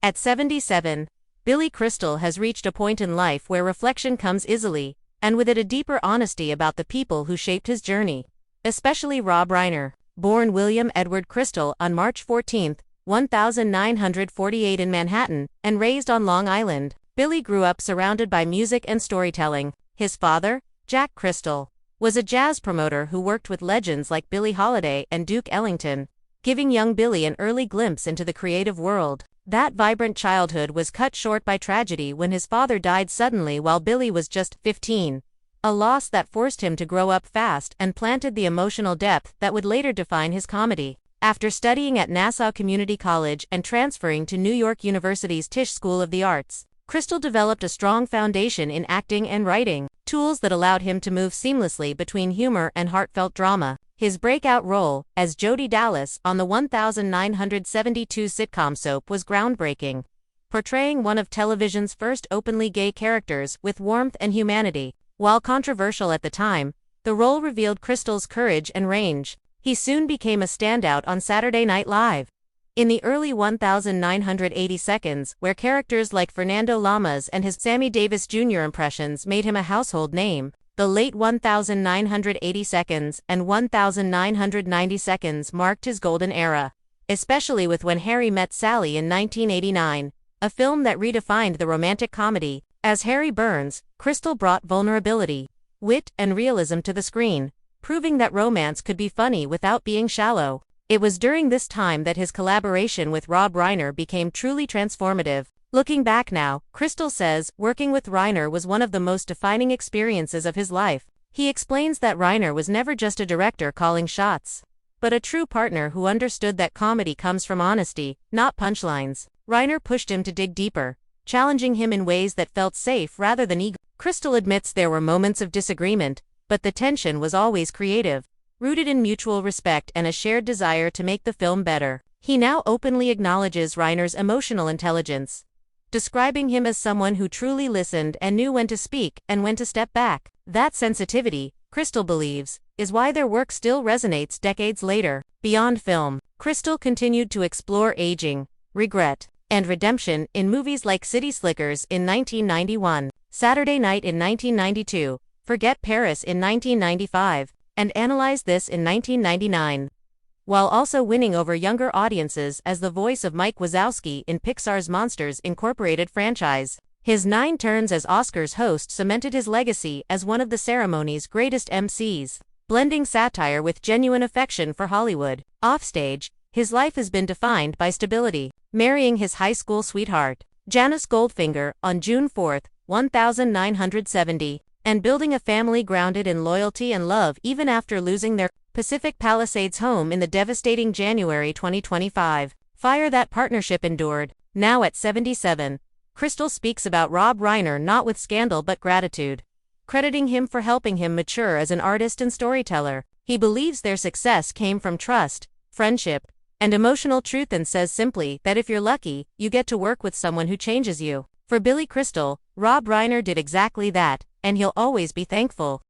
At 77, Billy Crystal has reached a point in life where reflection comes easily, and with it a deeper honesty about the people who shaped his journey. Especially Rob Reiner, born William Edward Crystal on March 14, 1948 in Manhattan, and raised on Long Island. Billy grew up surrounded by music and storytelling. His father, Jack Crystal, was a jazz promoter who worked with legends like Billie Holiday and Duke Ellington, giving young Billy an early glimpse into the creative world. That vibrant childhood was cut short by tragedy when his father died suddenly while Billy was just 15, a loss that forced him to grow up fast and planted the emotional depth that would later define his comedy. After studying at Nassau Community College and transferring to New York University's Tisch School of the Arts, Crystal developed a strong foundation in acting and writing, tools that allowed him to move seamlessly between humor and heartfelt drama. His breakout role, as Jody Dallas on the 1972 sitcom Soap, was groundbreaking, portraying one of television's first openly gay characters with warmth and humanity. While controversial at the time, the role revealed Crystal's courage and range. He soon became a standout on Saturday Night Live. In the early 1980 seconds, where characters like Fernando Lamas and his Sammy Davis Jr. impressions made him a household name, the late 1980 seconds and 1990 seconds marked his golden era, especially with When Harry Met Sally in 1989, a film that redefined the romantic comedy. As Harry Burns, Crystal brought vulnerability, wit, and realism to the screen, proving that romance could be funny without being shallow. It was during this time that his collaboration with Rob Reiner became truly transformative. Looking back now, Crystal says working with Reiner was one of the most defining experiences of his life. He explains that Reiner was never just a director calling shots, but a true partner who understood that comedy comes from honesty, not punchlines. Reiner pushed him to dig deeper, challenging him in ways that felt safe rather than ego. Crystal admits there were moments of disagreement, but the tension was always creative, rooted in mutual respect and a shared desire to make the film better. He now openly acknowledges Reiner's emotional intelligence, describing him as someone who truly listened and knew when to speak and when to step back. That sensitivity, Crystal believes, is why their work still resonates decades later. Beyond film, Crystal continued to explore aging, regret, and redemption in movies like City Slickers in 1991, Saturday Night in 1992, Forget Paris in 1995, and Analyze This in 1999, while also winning over younger audiences as the voice of Mike Wazowski in Pixar's Monsters Incorporated franchise. His 9 turns as Oscars host cemented his legacy as one of the ceremony's greatest MCs, blending satire with genuine affection for Hollywood. Offstage, his life has been defined by stability, marrying his high school sweetheart, Janice Goldfinger, on June 4, 1970, and building a family grounded in loyalty and love even after losing their Pacific Palisades home in the devastating January 2025 fire that partnership endured. Now at 77, Crystal speaks about Rob Reiner not with scandal but gratitude, crediting him for helping him mature as an artist and storyteller. He believes their success came from trust, friendship, and emotional truth, and says simply that if you're lucky, you get to work with someone who changes you. For Billy Crystal, Rob Reiner did exactly that, and he'll always be thankful.